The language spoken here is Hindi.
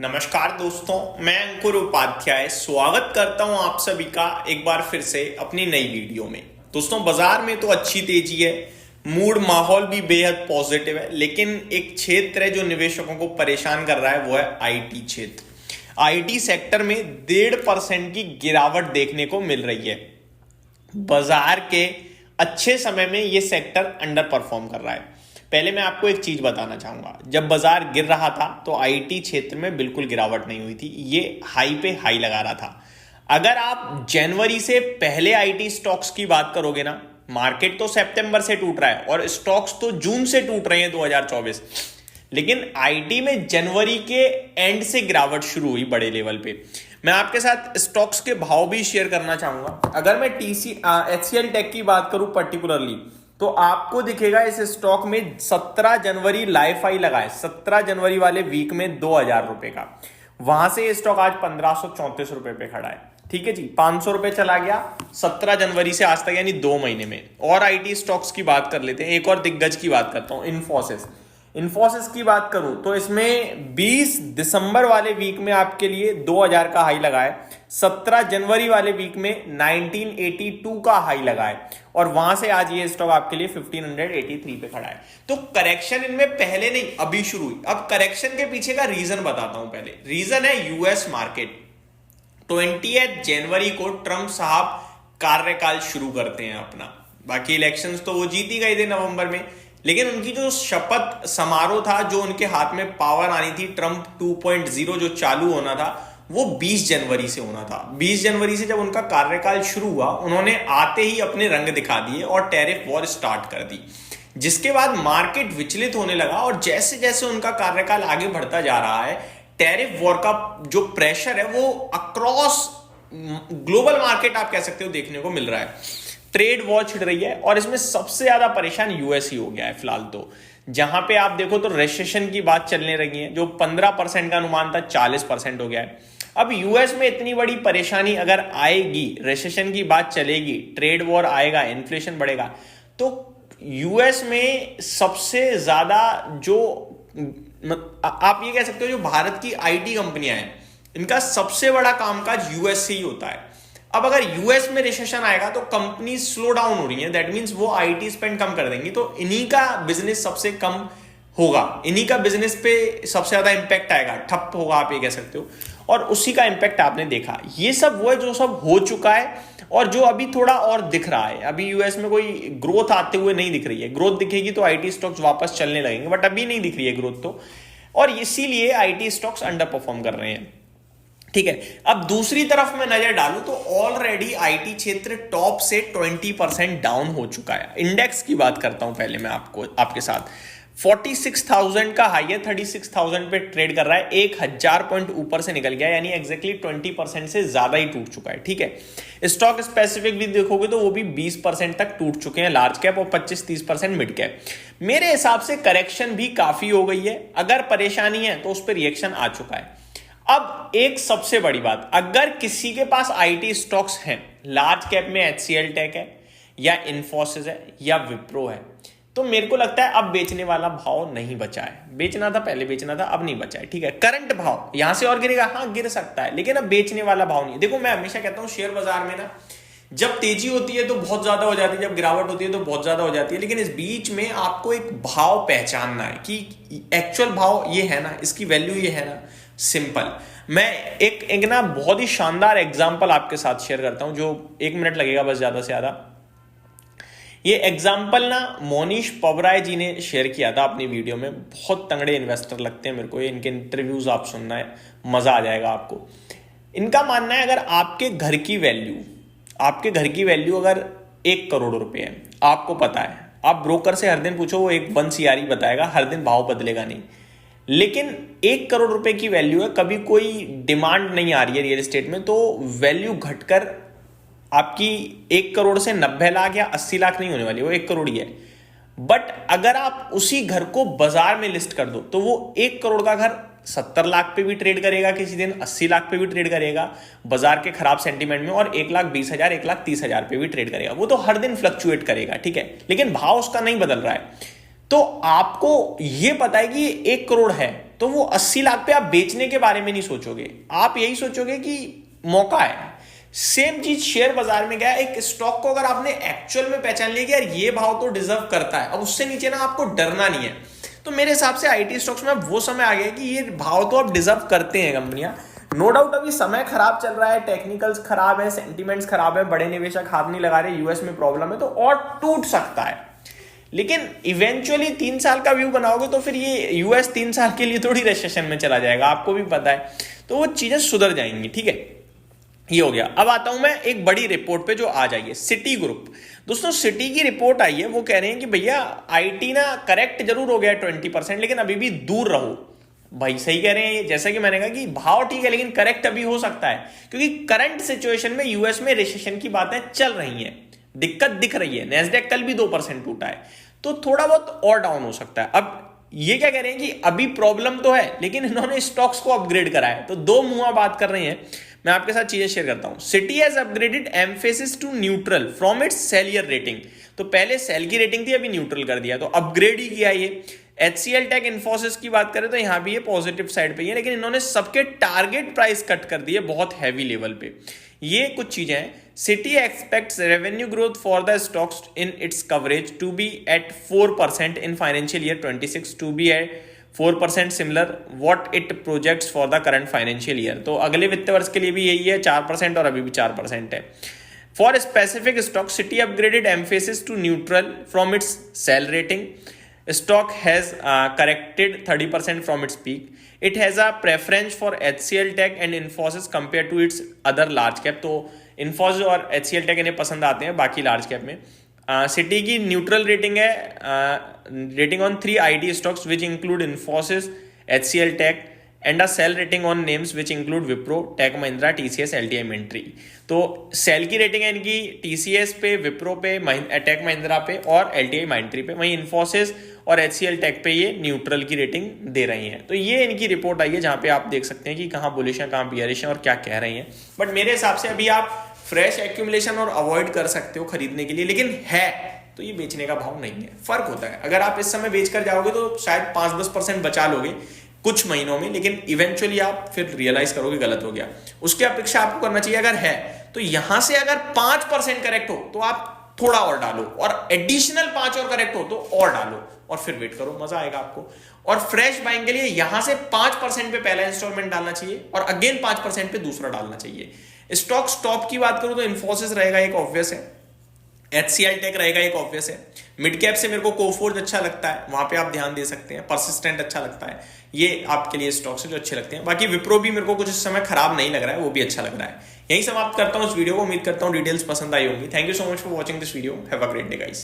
नमस्कार दोस्तों, मैं अंकुर उपाध्याय स्वागत करता हूं आप सभी का एक बार फिर से अपनी नई वीडियो में। दोस्तों, बाजार में तो अच्छी तेजी है, मूड माहौल भी बेहद पॉजिटिव है, लेकिन एक क्षेत्र है जो निवेशकों को परेशान कर रहा है, वो है आईटी क्षेत्र। आईटी सेक्टर में 1.5% की गिरावट देखने को मिल रही है। बाजार के अच्छे समय में यह सेक्टर अंडर परफॉर्म कर रहा है। पहले मैं आपको एक चीज बताना चाहूंगा, जब बाजार गिर रहा था तो आईटी क्षेत्र में बिल्कुल गिरावट नहीं हुई थी, ये हाई पे हाई लगा रहा था। अगर आप जनवरी से पहले आईटी स्टॉक्स की बात करोगे ना, मार्केट तो सितंबर से टूट रहा है और स्टॉक्स तो जून से टूट रहे हैं 2024, लेकिन आईटी में जनवरी के एंड से गिरावट शुरू हुई बड़े लेवल पे। मैं आपके साथ स्टॉक्स के भाव भी शेयर करना चाहूंगा। अगर मैं एचसीएल टेक की बात करूं पर्टिकुलरली, तो आपको दिखेगा इस स्टॉक में 17 जनवरी लाइफ हाई लगा है। 17 जनवरी वाले वीक में 2000 रुपए का, वहां से ये स्टॉक आज 1534 रुपए पे खड़ा है। ठीक है जी, 500 रुपए चला गया 17 जनवरी से आज तक, यानी 2 महीने में। और आईटी स्टॉक्स की बात कर लेते हैं, एक और दिग्गज की बात करता हूं, इन्फोसिस की बात करूं तो इसमें 20 दिसंबर वाले वीक में आपके लिए 2000 का हाई लगा है। 17 जनवरी वाले वीक में 1982 का हाई लगा है और वहां से आज ये स्टॉक आपके लिए 1583 पे खड़ा है। तो करेक्शन इनमें पहले नहीं, अभी शुरू हुई। अब करेक्शन के पीछे का रीजन बताता हूं। पहले रीजन है यूएस मार्केट। 20 जनवरी को ट्रंप साहब कार्यकाल शुरू करते हैं अपना। बाकी इलेक्शंस तो वो जीत ही गए थे नवंबर में, लेकिन उनकी जो शपथ समारोह था, जो उनके हाथ में पावर आनी थी, ट्रंप 2.0 जो चालू होना था, वो 20 जनवरी से होना था। 20 जनवरी से जब उनका कार्यकाल शुरू हुआ, उन्होंने आते ही अपने रंग दिखा दिए और टैरिफ वॉर स्टार्ट कर दी, जिसके बाद मार्केट विचलित होने लगा। और जैसे जैसे उनका कार्यकाल आगे बढ़ता जा रहा है, टैरिफ वॉर का जो प्रेशर है वो अक्रॉस ग्लोबल मार्केट आप कह सकते हो देखने को मिल रहा है। ट्रेड वॉर छिड़ रही है और इसमें सबसे ज्यादा परेशान यूएस ही हो गया है फिलहाल। तो जहां पे आप देखो तो रिसेशन की बात चलने लगी है, जो 15% का अनुमान था 40% हो गया है। अब यूएस में इतनी बड़ी परेशानी अगर आएगी, रिसेशन की बात चलेगी, ट्रेड वॉर आएगा, इन्फ्लेशन बढ़ेगा, तो यूएस में सबसे ज्यादा जो आप ये कह सकते हो जो भारत की आईटी कंपनियां हैं, इनका सबसे बड़ा कामकाज यूएस से ही होता है। अब अगर यूएस में रिसेशन आएगा तो कंपनी स्लो डाउन हो रही है, दैट मींस वो आईटी स्पेंड कम कर देंगी, तो इन्हीं का बिजनेस सबसे कम होगा, इन्हीं का बिजनेस पे सबसे ज्यादा इंपैक्ट आएगा, ठप होगा आप ये कह सकते हो। और उसी का इंपैक्ट आपने देखा। ये सब वो है जो सब हो चुका है और जो अभी थोड़ा और दिख रहा है। अभी यूएस में कोई ग्रोथ आते हुए नहीं दिख रही है। ग्रोथ दिखेगी तो आईटी स्टॉक्स वापस चलने लगेंगे, बट अभी नहीं दिख रही है ग्रोथ तो, और इसीलिए आईटी स्टॉक्स अंडर परफॉर्म कर रहे हैं। ठीक है, अब दूसरी तरफ मैं नजर डालूं तो ऑलरेडी आईटी क्षेत्र टॉप से 20% डाउन हो चुका है। इंडेक्स की बात करता हूं पहले मैं आपके साथ। 46,000 का हाई है, 36,000 पे ट्रेड कर रहा है, 1000 पॉइंट ऊपर से निकल गया, यानी एग्जैक्टली 20% से ज्यादा ही टूट चुका है। ठीक है, स्टॉक स्पेसिफिक भी देखोगे तो वो भी 20% तक टूट चुके हैं लार्ज कैप, और 25-30% मिड कैप। मेरे हिसाब से करेक्शन भी काफी हो गई है। अगर परेशानी है तो उस पर रिएक्शन आ चुका है। अब एक सबसे बड़ी बात, अगर किसी के पास आईटी स्टॉक्स हैं, लार्ज कैप में एचसीएल टेक है या इन्फोसिस है या विप्रो है, तो मेरे को लगता है अब बेचने वाला भाव नहीं बचा है। बेचना था पहले, बेचना था, अब नहीं बचा है। ठीक है, करंट भाव यहां से और गिरेगा, हाँ गिर सकता है, लेकिन अब बेचने वाला भाव नहीं है। देखो, मैं हमेशा कहता हूं शेयर बाजार में ना, जब तेजी होती है तो बहुत ज्यादा हो जाती है, जब गिरावट होती है तो बहुत ज्यादा हो जाती है, लेकिन इस बीच में आपको एक भाव पहचानना है कि एक्चुअल भाव ये है ना, इसकी वैल्यू ये है ना। सिंपल, मैं एक ना बहुत ही शानदार एग्जांपल आपके साथ शेयर करता हूं, जो 1 मिनट लगेगा बस, ज्यादा से ज्यादा। ये एग्जांपल ना मोनीश पवराय जी ने शेयर किया था अपनी वीडियो में। बहुत तंगड़े इन्वेस्टर लगते हैं मेरे को, इनके इंटरव्यूज आप सुनना है, मजा आ जाएगा आपको। इनका मानना है, अगर आपके घर की वैल्यू अगर 1 करोड़ रुपए है, आपको पता है, आप ब्रोकर से हर दिन पूछो, वो एक 1 CRE बताएगा, हर दिन भाव बदलेगा नहीं, लेकिन 1 करोड़ रुपए की वैल्यू है, कभी कोई डिमांड नहीं आ रही है रियल एस्टेट में, तो वैल्यू घटकर आपकी 1 करोड़ से 90 लाख या 80 लाख नहीं होने वाली, वो 1 करोड़ ही है। बट अगर आप उसी घर को बाजार में लिस्ट कर दो तो वो 1 करोड़ का घर 70 लाख पे भी ट्रेड करेगा, किसी दिन 80 लाख पे भी ट्रेड करेगा बाजार के खराब सेंटीमेंट में, और 1,20,000 1,30,000 पे भी ट्रेड करेगा। वो तो हर दिन फ्लक्चुएट करेगा, ठीक है, लेकिन भाव उसका नहीं बदल रहा है। तो आपको यह पता है कि 1 करोड़ है, तो वो 80 लाख पे आप बेचने के बारे में नहीं सोचोगे, आप यही सोचोगे कि मौका है। सेम चीज शेयर बाजार में क्या है, एक स्टॉक को अगर आपने एक्चुअल में पहचान लिया कि यार ये भाव तो डिजर्व करता है, अब उससे नीचे ना आपको डरना नहीं है। तो मेरे हिसाब से आईटी स्टॉक्स में अब वो समय आ गया कि ये भाव तो अब डिजर्व करते हैं कंपनियां। नो डाउट अभी समय खराब चल रहा है, टेक्निकल्स खराब है, सेंटिमेंट्स खराब है, बड़े निवेशक हाथ नहीं लगा रहे, यूएस में प्रॉब्लम है तो और टूट सकता है। लेकिन इवेंचुअली 3 साल का व्यू बनाओगे तो फिर ये यूएस 3 साल के लिए थोड़ी रिसेशन में चला जाएगा, आपको भी पता है। तो वो चीजें सुधर जाएंगी, ठीक है, ये हो गया। अब आता हूं मैं एक बड़ी रिपोर्ट पे जो आ जाइए, सिटी ग्रुप। दोस्तों सिटी की रिपोर्ट आई है, वो कह रहे हैं कि भैया आईटी ना करेक्ट जरूर हो गया 20%, लेकिन अभी भी दूर रहो। भाई सही कह रहे हैं, जैसा कि मैंने कहा कि भाव ठीक है लेकिन करेक्ट अभी हो सकता है, क्योंकि करंट सिचुएशन में यूएस में रिसेशन की बातें चल रही हैं, दिक्कत दिख रही है। नैस्डैक कल भी 2% टूटा है, तो थोड़ा बहुत और डाउन हो सकता है। अब ये क्या कह रहे हैं कि अभी प्रॉब्लम तो है लेकिन इन्होंने स्टॉक्स को अपग्रेड करा है, तो दो मुंह बात कर रहे हैं। मैं आपके साथ चीजें शेयर करता हूं। Citi has upgraded Mphasis to neutral from its earlier rating. तो पहले सेल की रेटिंग थी, अभी न्यूट्रल कर दिया, तो अपग्रेड ही किया ये। HCL टेक इन्फोसिस की बात करें तो यहां भी ये पॉजिटिव साइड पे ही है, लेकिन इन्होंने सबके टारगेट प्राइस कट कर दिए बहुत हैवी लेवल पे। ये कुछ चीजें हैं। Citi expects revenue growth for the stocks in its coverage to be at 4% in financial year 26, to be at 4% similar what it projects for the current financial year. तो अगले वित्त वर्ष के लिए भी यही है 4% और अभी भी 4% है। For specific stock Citi upgraded Mphasis to neutral from its sell rating. Stock has corrected 30% from its peak. It has a preference for HCL Tech and Infosys compared to its other large cap. तो Infosys और HCL Tech इन्हें पसंद आते हैं बाकी लार्ज कैप में। सिटी की न्यूट्रल रेटिंग है, rating on 3 IT stocks which include Infosys, HCL Tech and a sell rating on names which include Wipro, Tech Mahindra, TCS, LTI Mindtree। तो सेल की रेटिंग है इनकी TCS पे, विप्रो पे, टेक महिंद्रा पे और LTI Mindtree पे। वहीं इन्फोसिस और HCL टेक पे ये न्यूट्रल की रेटिंग दे रही हैं। तो ये इनकी रिपोर्ट आई है जहां पे आप देख सकते हैं कि कहां बुलिश है, कहां बियरिश है और क्या कह रही हैं। बट मेरे हिसाब से अभी आप फ्रेश एक्यूमुलेशन और अवॉइड कर सकते हो खरीदने के लिए, लेकिन है तो ये बेचने का भाव नहीं है। फर्क होता है, अगर आप इस समय बेच कर जाओगे तो शायद 5-10% बचा लोगे कुछ महीनों में, लेकिन इवेंचुअली आप फिर रियलाइज करोगे गलत हो गया। उसकी अपेक्षा आपको करना चाहिए अगर है तो यहां से अगर 5% करेक्ट हो तो आप थोड़ा और डालो, और एडिशनल 5 और करेक्ट हो तो और डालो, और फिर वेट करो, मजा आएगा आपको। और फ्रेश बाइंग के लिए यहां से 5% पे पहला इंस्टॉलमेंट डालना चाहिए और अगेन 5% पे दूसरा डालना चाहिए। स्टॉक स्टॉप की बात करूं तो इन्फोसिस रहेगा एक ऑब्वियस है, HCL टेक रहेगा एक ऑब्वियस है। मिड कैप से मेरे को कोफोर्ज अच्छा लगता है, वहां पे आप ध्यान दे सकते हैं। परसिस्टेंट अच्छा लगता है, ये आपके लिए स्टॉक्स जो अच्छे लगते हैं। बाकी विप्रो भी मेरे को कुछ इस समय खराब नहीं लग रहा है, वो भी अच्छा लग रहा है। यही समाप्त करता हूं इस वीडियो को, उम्मीद करता हूं डिटेल्स पसंद आई होंगी। Thank you so much for watching this video, have a great day guys.